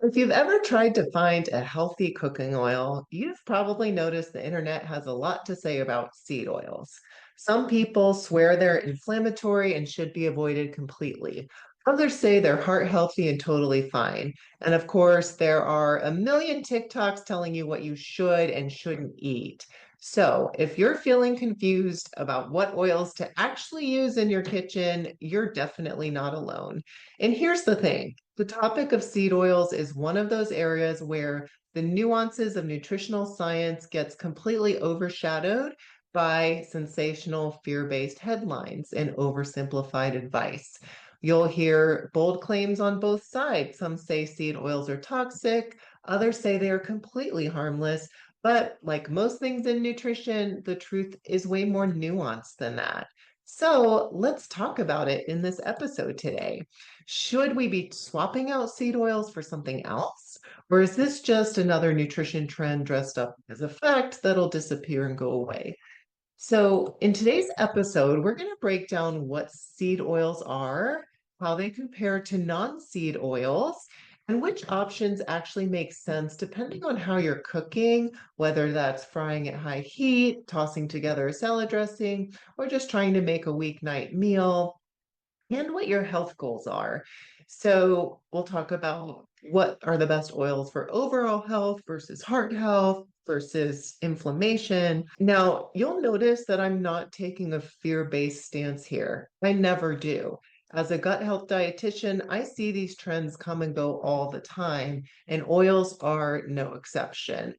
If you've ever tried to find a healthy cooking oil, you've probably noticed the internet has a lot to say about seed oils. Some people swear they're inflammatory and should be avoided completely. Others say they're heart healthy and totally fine. And of course, there are a million TikToks telling you what you should and shouldn't eat. So, if you're feeling confused about what oils to actually use in your kitchen, you're definitely not alone. And here's the thing. The topic of seed oils is one of those areas where the nuances of nutritional science gets completely overshadowed by sensational fear-based headlines and oversimplified advice. You'll hear bold claims on both sides. Some say seed oils are toxic, others say they are completely harmless. But like most things in nutrition, the truth is way more nuanced than that. So let's talk about it in this episode today. Should we be swapping out seed oils for something else? Or is this just another nutrition trend dressed up as a fact that'll disappear and go away? So, in today's episode, we're going to break down what seed oils are, how they compare to non seed oils, and which options actually make sense depending on how you're cooking, whether that's frying at high heat, tossing together a salad dressing, or just trying to make a weeknight meal and what your health goals are. So, we'll talk about what are the best oils for overall health versus heart health versus inflammation. Now, you'll notice that I'm not taking a fear-based stance here. I never do. As a gut health dietitian, I see these trends come and go all the time, and oils are no exception.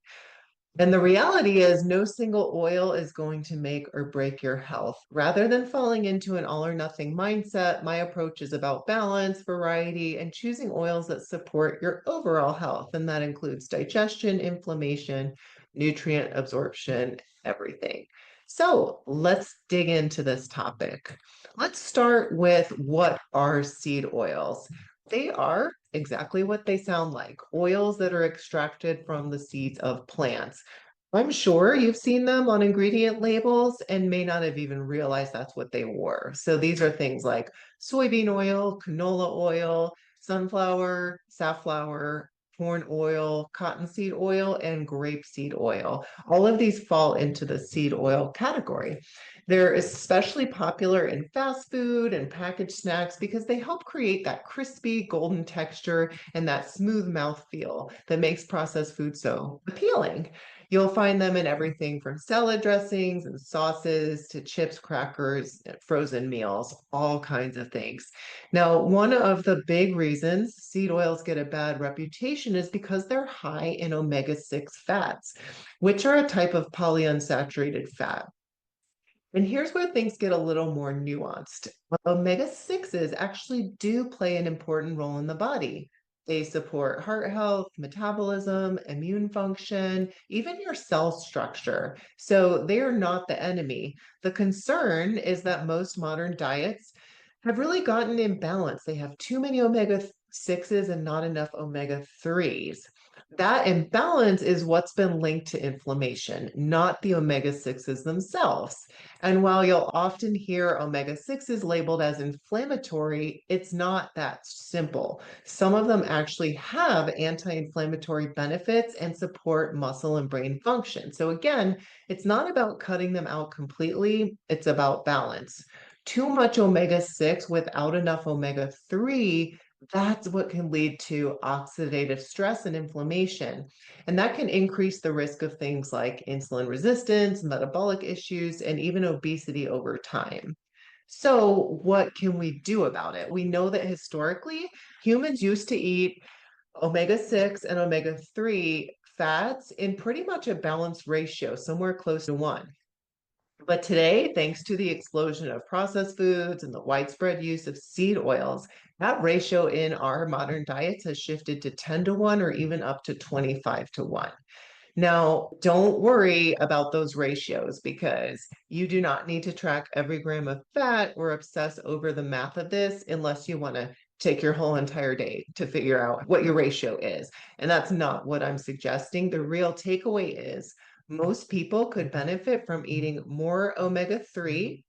And the reality is, no single oil is going to make or break your health. Rather than falling into an all or nothing mindset, my approach is about balance, variety, and choosing oils that support your overall health. And that includes digestion, inflammation, nutrient absorption, everything. So let's dig into this topic. Let's start with what are seed oils? They are exactly what they sound like, oils that are extracted from the seeds of plants. I'm sure you've seen them on ingredient labels and may not have even realized that's what they were. So these are things like soybean oil, canola oil, sunflower, safflower, corn oil, cottonseed oil, and grapeseed oil. All of these fall into the seed oil category. They're especially popular in fast food and packaged snacks because they help create that crispy golden texture and that smooth mouthfeel that makes processed food so appealing. You'll find them in everything from salad dressings and sauces to chips, crackers, and frozen meals, all kinds of things. Now, one of the big reasons seed oils get a bad reputation is because they're high in omega-6 fats, which are a type of polyunsaturated fat. And here's where things get a little more nuanced. Omega 6s actually do play an important role in the body. They support heart health, metabolism, immune function, even your cell structure. So they are not the enemy. The concern is that most modern diets have really gotten imbalanced. They have too many omega 6s and not enough omega 3s. That imbalance is what's been linked to inflammation, not the omega 6s themselves. And while you'll often hear omega 6s labeled as inflammatory, it's not that simple. Some of them actually have anti inflammatory benefits and support muscle and brain function. So, again, it's not about cutting them out completely, it's about balance. Too much omega 6 without enough omega 3, that's what can lead to oxidative stress and inflammation. And that can increase the risk of things like insulin resistance, metabolic issues, and even obesity over time. So, what can we do about it? We know that historically, humans used to eat omega 6 and omega 3 fats in pretty much a balanced ratio, somewhere close to one. But today, thanks to the explosion of processed foods and the widespread use of seed oils, that ratio in our modern diets has shifted to 10 to 1 or even up to 25 to 1. Now, don't worry about those ratios because you do not need to track every gram of fat or obsess over the math of this unless you want to take your whole entire day to figure out what your ratio is. And that's not what I'm suggesting. The real takeaway is most people could benefit from eating more omega 3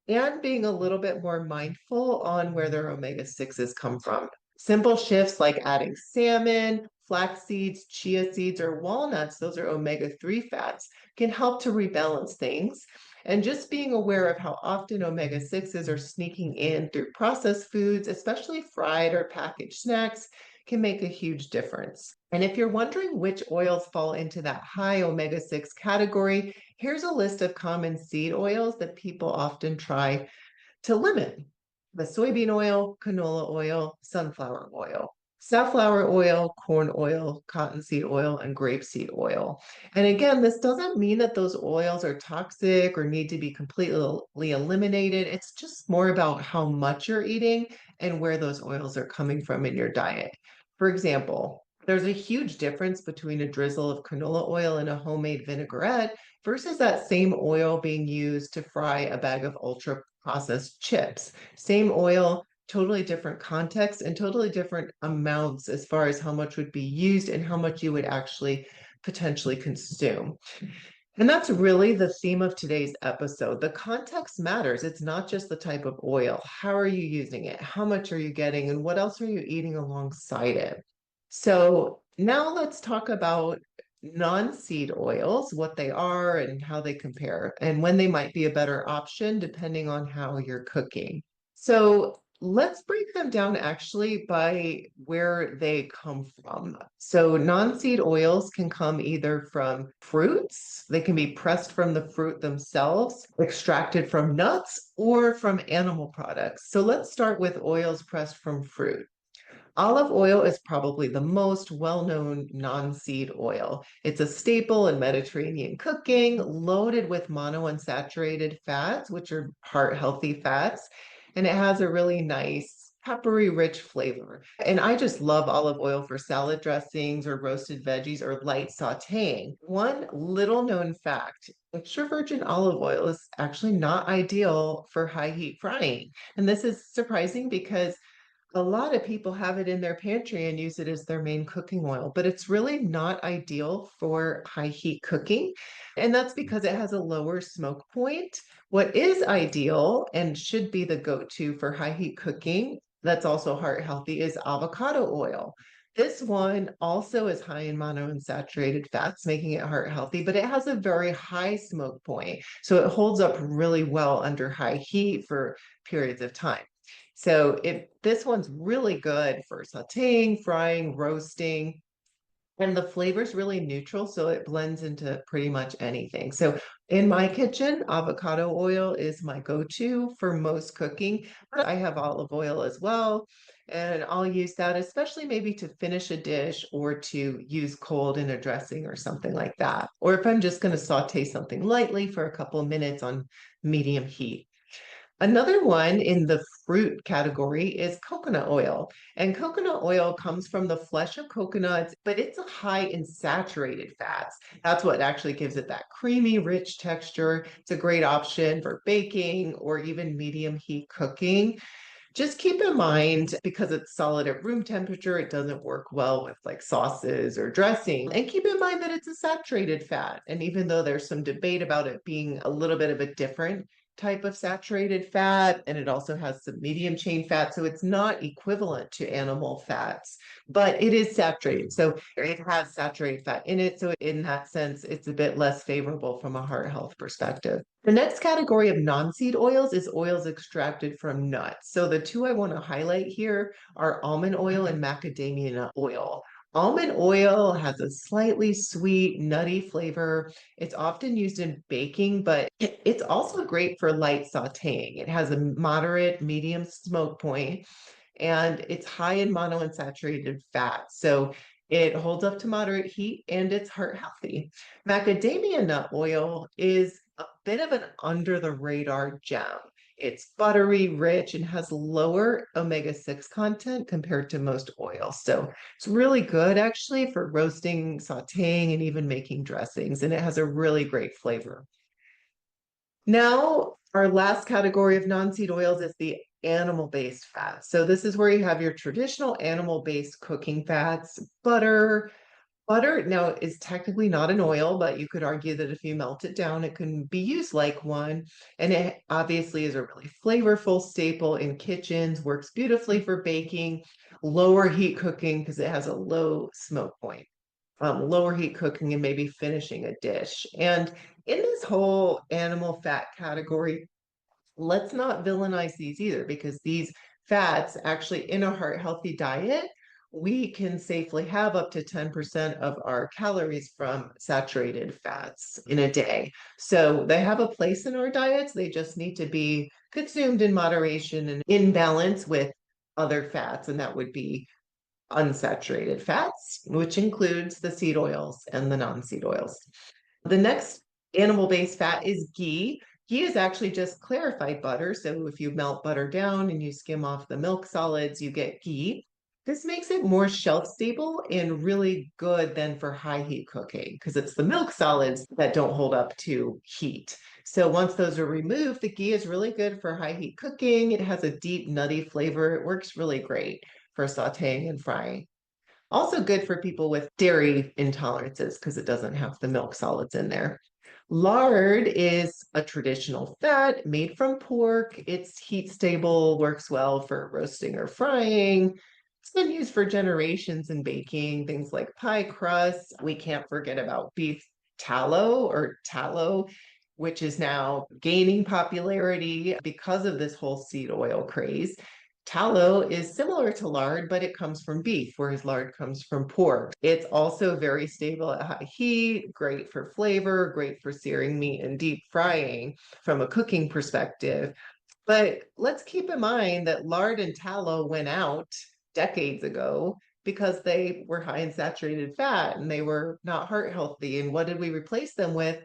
and being a little bit more mindful on where their omega 6s come from. Simple shifts like adding salmon, flax seeds, chia seeds, or walnuts, those are omega-3 fats, can help to rebalance things. And just being aware of how often omega-6s are sneaking in through processed foods, especially fried or packaged snacks, can make a huge difference. And if you're wondering which oils fall into that high omega-6 category, here's a list of common seed oils that people often try to limit: the soybean oil, canola oil, sunflower oil, safflower oil, corn oil, cottonseed oil, and grapeseed oil. And again, this doesn't mean that those oils are toxic or need to be completely eliminated. It's just more about how much you're eating and where those oils are coming from in your diet. For example, there's a huge difference between a drizzle of canola oil in a homemade vinaigrette versus that same oil being used to fry a bag of ultra processed chips. Same oil, totally different context and totally different amounts as far as how much would be used and how much you would actually potentially consume. And that's really the theme of today's episode. The context matters. It's not just the type of oil. How are you using it? How much are you getting? And what else are you eating alongside it? So now let's talk about non-seed oils, what they are and how they compare, and when they might be a better option depending on how you're cooking. So let's break them down actually by where they come from. So non-seed oils can come either from fruits, they can be pressed from the fruit themselves, extracted from nuts, or from animal products. So let's start with oils pressed from fruit. Olive oil is probably the most well-known non-seed oil. It's a staple in Mediterranean cooking, loaded with monounsaturated fats, which are heart-healthy fats, and it has a really nice peppery, rich flavor. And I just love olive oil for salad dressings or roasted veggies or light sautéing. One little known fact: extra virgin olive oil is actually not ideal for high heat frying. And this is surprising because a lot of people have it in their pantry and use it as their main cooking oil, but it's really not ideal for high heat cooking. And that's because it has a lower smoke point. What is ideal and should be the go-to for high heat cooking, that's also heart healthy, is avocado oil. This one also is high in monounsaturated fats, making it heart healthy, but it has a very high smoke point. So it holds up really well under high heat for periods of time. So this one's really good for sautéing, frying, roasting, and the flavor's really neutral, so it blends into pretty much anything. So in my kitchen, avocado oil is my go-to for most cooking. But I have olive oil as well, and I'll use that, especially maybe to finish a dish or to use cold in a dressing or something like that. Or if I'm just going to sauté something lightly for a couple of minutes on medium heat. Another one in the fruit category is coconut oil. And coconut oil comes from the flesh of coconuts, but it's high in saturated fats. That's what actually gives it that creamy, rich texture. It's a great option for baking or even medium heat cooking. Just keep in mind, because it's solid at room temperature, it doesn't work well with like sauces or dressing. And keep in mind that it's a saturated fat. And even though there's some debate about it being a little bit of a different type of saturated fat, and it also has some medium chain fat, so it's not equivalent to animal fats, but it is saturated. So it has saturated fat in it. So in that sense, it's a bit less favorable from a heart health perspective. The next category of non-seed oils is oils extracted from nuts. So the two I want to highlight here are almond oil and macadamia nut oil. Almond oil has a slightly sweet, nutty flavor. It's often used in baking, but it's also great for light sautéing. It has a moderate, medium smoke point, and it's high in monounsaturated fat. So it holds up to moderate heat and it's heart healthy. Macadamia nut oil is a bit of an under the radar gem. It's buttery, rich, and has lower omega-6 content compared to most oils. So it's really good actually for roasting, sautéing, and even making dressings. And it has a really great flavor. Now, our last category of non-seed oils is the animal-based fats. So this is where you have your traditional animal-based cooking fats: butter, Butter now is technically not an oil, but you could argue that if you melt it down, it can be used like one. And it obviously is a really flavorful staple in kitchens, works beautifully for baking, lower heat cooking because it has a low smoke point. Lower heat cooking and maybe finishing a dish. And in this whole animal fat category, let's not villainize these either because these fats actually in a heart healthy diet, we can safely have up to 10% of our calories from saturated fats in a day. So they have a place in our diets. They just need to be consumed in moderation and in balance with other fats. And that would be unsaturated fats, which includes the seed oils and the non-seed oils. The next animal-based fat is ghee. Ghee is actually just clarified butter. So if you melt butter down and you skim off the milk solids, you get ghee. This makes it more shelf stable and really good than for high heat cooking because it's the milk solids that don't hold up to heat. So once those are removed, the ghee is really good for high heat cooking. It has a deep nutty flavor. It works really great for sauteing and frying. Also good for people with dairy intolerances because it doesn't have the milk solids in there. Lard is a traditional fat made from pork. It's heat stable, works well for roasting or frying. It's been used for generations in baking, things like pie crusts. We can't forget about beef tallow, which is now gaining popularity because of this whole seed oil craze. Tallow is similar to lard, but it comes from beef, whereas lard comes from pork. It's also very stable at high heat, great for flavor, great for searing meat and deep frying from a cooking perspective. But let's keep in mind that lard and tallow went out decades ago because they were high in saturated fat and they were not heart healthy. And what did we replace them with?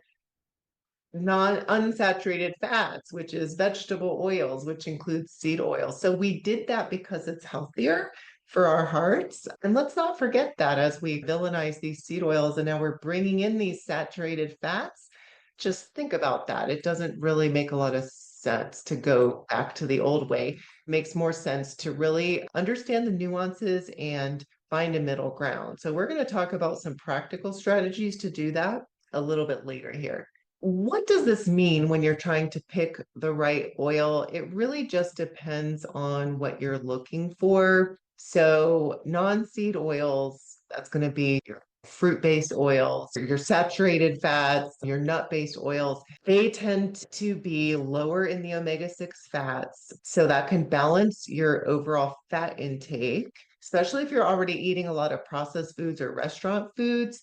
Non-unsaturated fats, which is vegetable oils, which includes seed oil. So we did that because it's healthier for our hearts. And let's not forget that as we villainize these seed oils and now we're bringing in these saturated fats. Just think about that. It doesn't really make a lot of sense to go back to the old way. It makes more sense to really understand the nuances and find a middle ground. So we're going to talk about some practical strategies to do that a little bit later here. What does this mean when you're trying to pick the right oil? It really just depends on what you're looking for. So, non-seed oils, that's going to be your fruit-based oils, your saturated fats, your nut-based oils. They tend to be lower in the omega-6 fats, so that can balance your overall fat intake, especially if you're already eating a lot of processed foods or restaurant foods.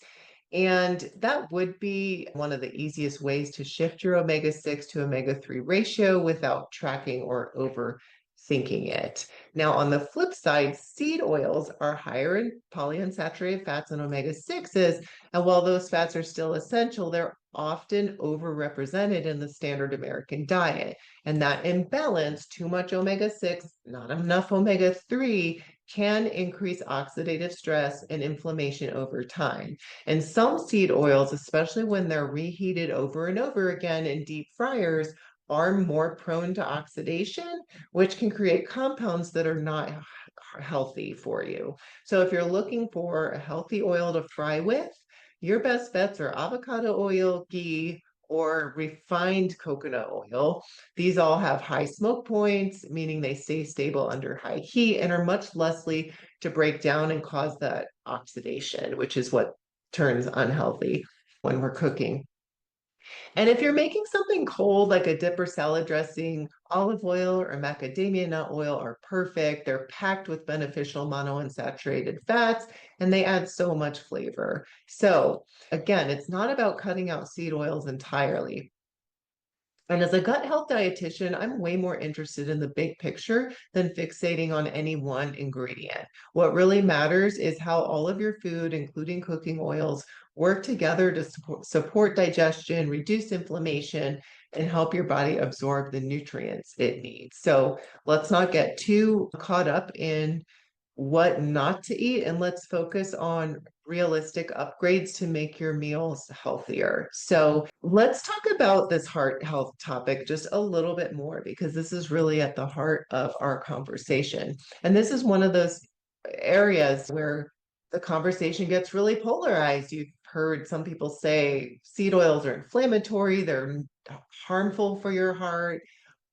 And that would be one of the easiest ways to shift your omega 6 to omega 3 ratio without tracking or overthinking it. Now, on the flip side, seed oils are higher in polyunsaturated fats and omega 6s. And while those fats are still essential, they're often overrepresented in the standard American diet. And that imbalance, too much omega 6, not enough omega 3, can increase oxidative stress and inflammation over time. And some seed oils, especially when they're reheated over and over again in deep fryers, are more prone to oxidation, which can create compounds that are not healthy for you. So if you're looking for a healthy oil to fry with, your best bets are avocado oil, ghee, or refined coconut oil. These all have high smoke points, meaning they stay stable under high heat and are much less likely to break down and cause that oxidation, which is what turns unhealthy when we're cooking. And if you're making something cold, like a dip or salad dressing, olive oil or macadamia nut oil are perfect. They're packed with beneficial monounsaturated fats, and they add so much flavor. So again, it's not about cutting out seed oils entirely. And as a gut health dietitian, I'm way more interested in the big picture than fixating on any one ingredient. What really matters is how all of your food, including cooking oils, work together to support digestion, reduce inflammation, and help your body absorb the nutrients it needs. So let's not get too caught up in what not to eat, and let's focus on realistic upgrades to make your meals healthier. So, let's talk about this heart health topic just a little bit more because this is really at the heart of our conversation. And this is one of those areas where The conversation gets really polarized. You've heard some people say seed oils are inflammatory, they're harmful for your heart.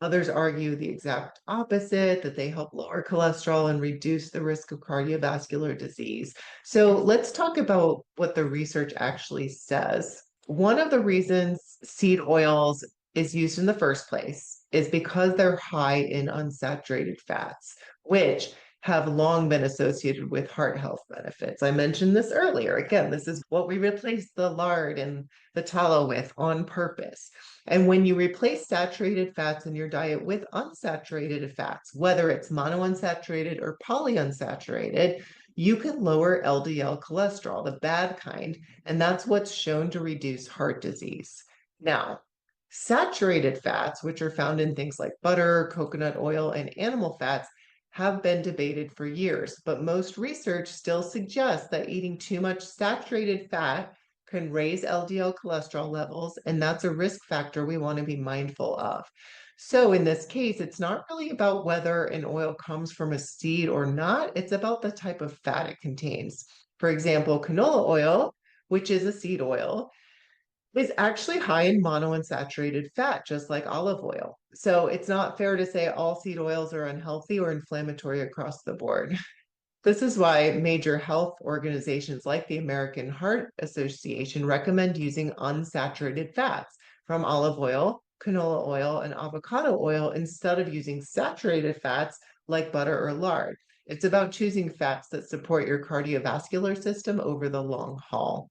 Others argue the exact opposite, that they help lower cholesterol and reduce the risk of cardiovascular disease. So let's talk about what the research actually says. One of the reasons seed oils is used in the first place is because they're high in unsaturated fats, which have long been associated with heart health benefits. I mentioned this earlier. Again, this is what we replace the lard and the tallow with on purpose. And when you replace saturated fats in your diet with unsaturated fats, whether it's monounsaturated or polyunsaturated, you can lower LDL cholesterol, the bad kind, and that's what's shown to reduce heart disease. Now, saturated fats, which are found in things like butter, coconut oil, and animal fats, have been debated for years, but most research still suggests that eating too much saturated fat can raise LDL cholesterol levels, and that's a risk factor we want to be mindful of. So in this case, it's not really about whether an oil comes from a seed or not, it's about the type of fat it contains. For example, canola oil, which is a seed oil, is actually high in monounsaturated fat, just like olive oil. So it's not fair to say all seed oils are unhealthy or inflammatory across the board. This is why major health organizations like the American Heart Association recommend using unsaturated fats from olive oil, canola oil, and avocado oil instead of using saturated fats like butter or lard. It's about choosing fats that support your cardiovascular system over the long haul.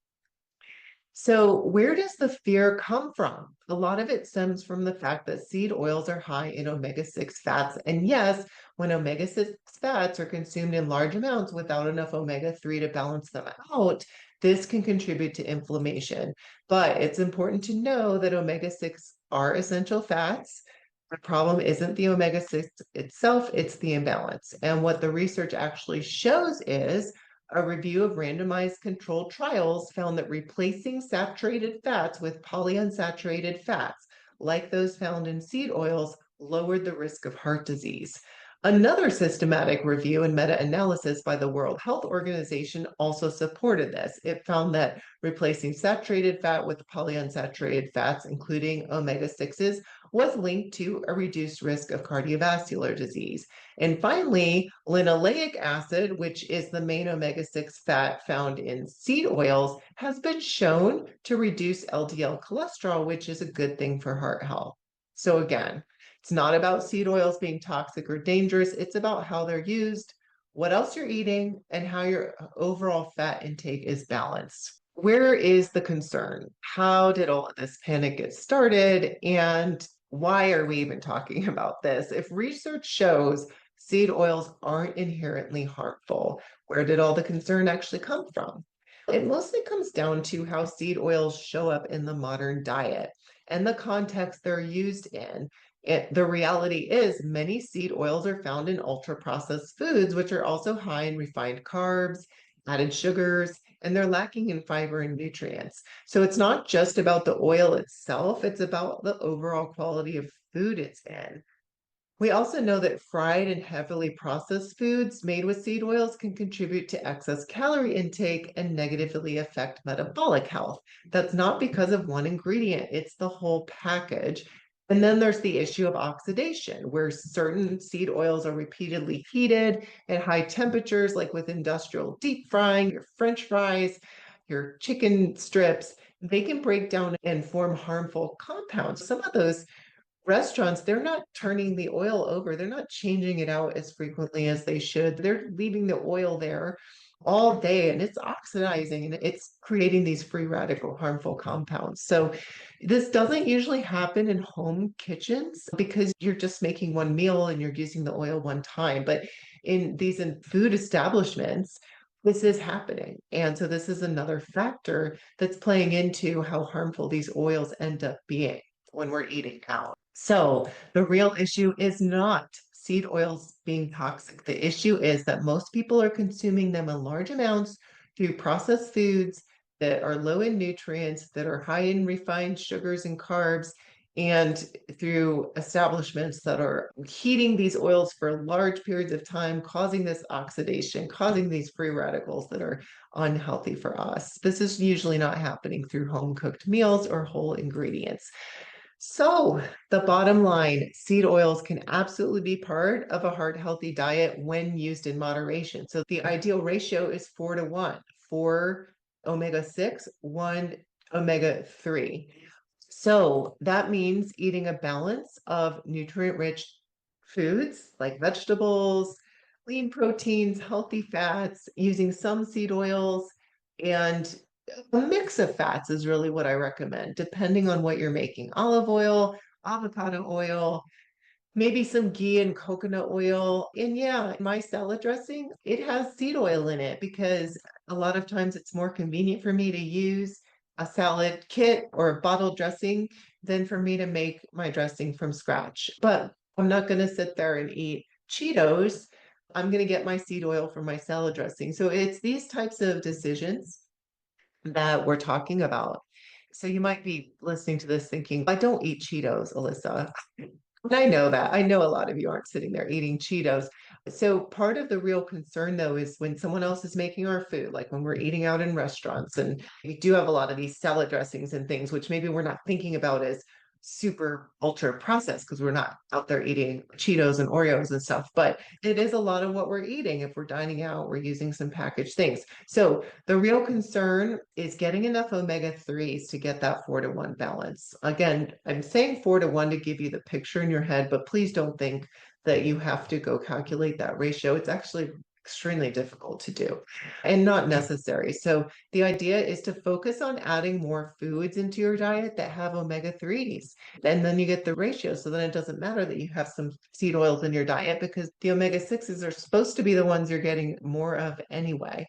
So, where does the fear come from? A lot of it stems from the fact that seed oils are high in omega-6 fats. And yes, when omega-6 fats are consumed in large amounts without enough omega-3 to balance them out, this can contribute to inflammation. But it's important to know that omega-6 are essential fats. The problem isn't the omega-6 itself, it's the imbalance. And what the research actually shows is a review of randomized controlled trials found that replacing saturated fats with polyunsaturated fats, like those found in seed oils, lowered the risk of heart disease. Another systematic review and meta analysis by the World Health Organization also supported this. It found that replacing saturated fat with polyunsaturated fats, including omega 6s, was linked to a reduced risk of cardiovascular disease. And finally, linoleic acid, which is the main omega-6 fat found in seed oils, has been shown to reduce LDL cholesterol, which is a good thing for heart health. So again, it's not about seed oils being toxic or dangerous. It's about how they're used, what else you're eating, and how your overall fat intake is balanced. Where is the concern? How did all of this panic get started? And why are we even talking about this? If research shows seed oils aren't inherently harmful, where did all the concern actually come from? It mostly comes down to how seed oils show up in the modern diet and the context they're used in. The reality is, many seed oils are found in ultra processed foods, which are also high in refined carbs, added sugars, and they're lacking in fiber and nutrients. So it's not just about the oil itself, it's about the overall quality of food it's in. We also know that fried and heavily processed foods made with seed oils can contribute to excess calorie intake and negatively affect metabolic health. That's not because of one ingredient, it's the whole package. And then there's the issue of oxidation, where certain seed oils are repeatedly heated at high temperatures, like with industrial deep frying, your French fries, your chicken strips. They can break down and form harmful compounds. Some of those restaurants, they're not turning the oil over, they're not changing it out as frequently as they should. They're leaving the oil there all day and it's oxidizing and it's creating these free radical harmful compounds. So this doesn't usually happen in home kitchens because you're just making one meal and you're using the oil one time. But in these food establishments, this is happening. And so this is another factor that's playing into how harmful these oils end up being when we're eating out. So the real issue is not seed oils being toxic. The issue is that most people are consuming them in large amounts through processed foods that are low in nutrients, that are high in refined sugars and carbs, and through establishments that are heating these oils for large periods of time, causing this oxidation, causing these free radicals that are unhealthy for us. This is usually not happening through home cooked meals or whole ingredients. So, the bottom line, seed oils can absolutely be part of a heart healthy diet when used in moderation. So, the ideal ratio is 4 to 1, 4 omega 6, 1 omega 3. So that means eating a balance of nutrient rich foods like vegetables, lean proteins, healthy fats, using some seed oils, and a mix of fats is really what I recommend, depending on what you're making. Olive oil, avocado oil, maybe some ghee and coconut oil. And yeah, my salad dressing, it has seed oil in it because a lot of times it's more convenient for me to use a salad kit or a bottled dressing than for me to make my dressing from scratch. But I'm not going to sit there and eat Cheetos. I'm going to get my seed oil from my salad dressing. So it's these types of decisions that we're talking about. So you might be listening to this thinking, I don't eat Cheetos, Alyssa. And I know that. I know a lot of you aren't sitting there eating Cheetos. So part of the real concern though is when someone else is making our food, like when we're eating out in restaurants, and we do have a lot of these salad dressings and things, which maybe we're not thinking about as super ultra processed because we're not out there eating Cheetos and Oreos and stuff. But it is a lot of what we're eating. If we're dining out, we're using some packaged things. So the real concern is getting enough omega 3s to get that 4 to 1 balance. Again, I'm saying 4 to 1 to give you the picture in your head, but please don't think that you have to go calculate that ratio. It's actually extremely difficult to do and not necessary. So the idea is to focus on adding more foods into your diet that have omega 3s. And then you get the ratio. So then it doesn't matter that you have some seed oils in your diet because the omega 6s are supposed to be the ones you're getting more of anyway.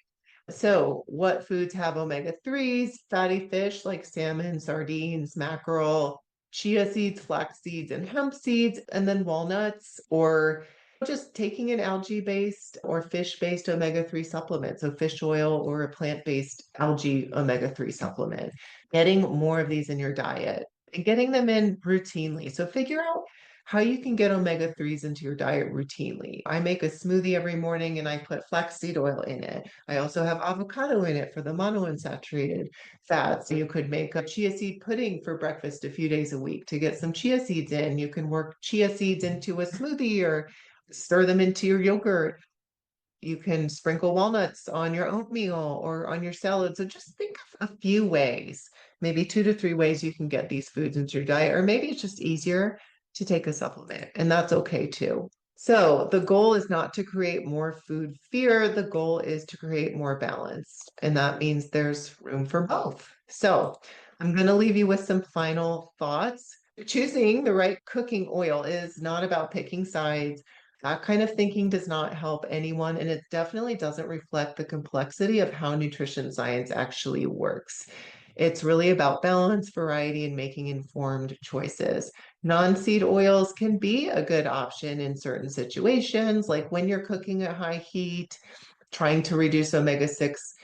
So, what foods have omega 3s? Fatty fish like salmon, sardines, mackerel, chia seeds, flax seeds, and hemp seeds, and then walnuts, or just taking an algae based or fish based omega 3 supplement. So, fish oil or a plant based algae omega 3 supplement. Getting more of these in your diet and getting them in routinely. So, figure out how you can get omega 3s into your diet routinely. I make a smoothie every morning and I put flaxseed oil in it. I also have avocado in it for the monounsaturated fats. You could make a chia seed pudding for breakfast a few days a week to get some chia seeds in. You can work chia seeds into a smoothie or stir them into your yogurt. You can sprinkle walnuts on your oatmeal or on your salad. So just think of a few ways, maybe 2 to 3 ways you can get these foods into your diet, or maybe it's just easier to take a supplement, and that's okay too. So the goal is not to create more food fear. The goal is to create more balance. And that means there's room for both. So I'm going to leave you with some final thoughts. Choosing the right cooking oil is not about picking sides. That kind of thinking does not help anyone, and it definitely doesn't reflect the complexity of how nutrition science actually works. It's really about balance, variety, and making informed choices. Non-seed oils can be a good option in certain situations, like when you're cooking at high heat, trying to reduce omega 6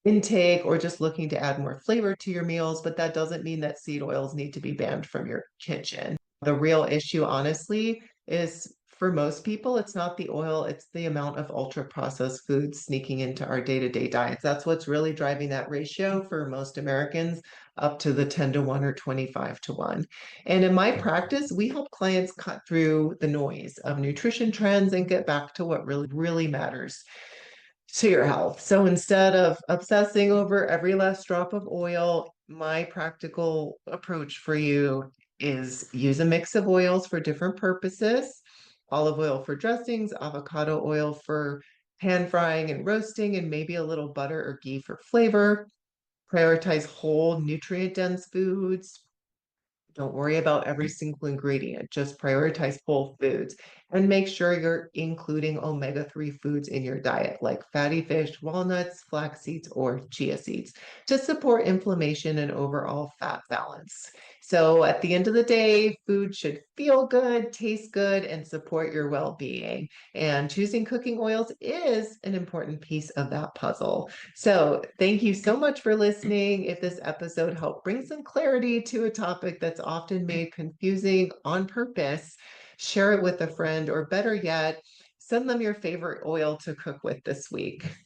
intake, or just looking to add more flavor to your meals, but that doesn't mean that seed oils need to be banned from your kitchen. The real issue, honestly, is for most people, it's not the oil, it's the amount of ultra processed foods sneaking into our day-to-day diets. That's what's really driving that ratio for most Americans up to the 10 to 1 or 25 to 1. And in my practice, we help clients cut through the noise of nutrition trends and get back to what really, really matters to your health. So instead of obsessing over every last drop of oil, my practical approach for you is use a mix of oils for different purposes. Olive oil for dressings, avocado oil for pan frying and roasting, and maybe a little butter or ghee for flavor. Prioritize whole nutrient dense foods. Don't worry about every single ingredient, just prioritize whole foods. And make sure you're including omega-3 foods in your diet, like fatty fish, walnuts, flax seeds, or chia seeds, to support inflammation and overall fat balance. So at the end of the day, food should feel good, taste good, and support your well-being. And choosing cooking oils is an important piece of that puzzle. So thank you so much for listening. If this episode helped bring some clarity to a topic that's often made confusing on purpose, share it with a friend, or better yet, send them your favorite oil to cook with this week.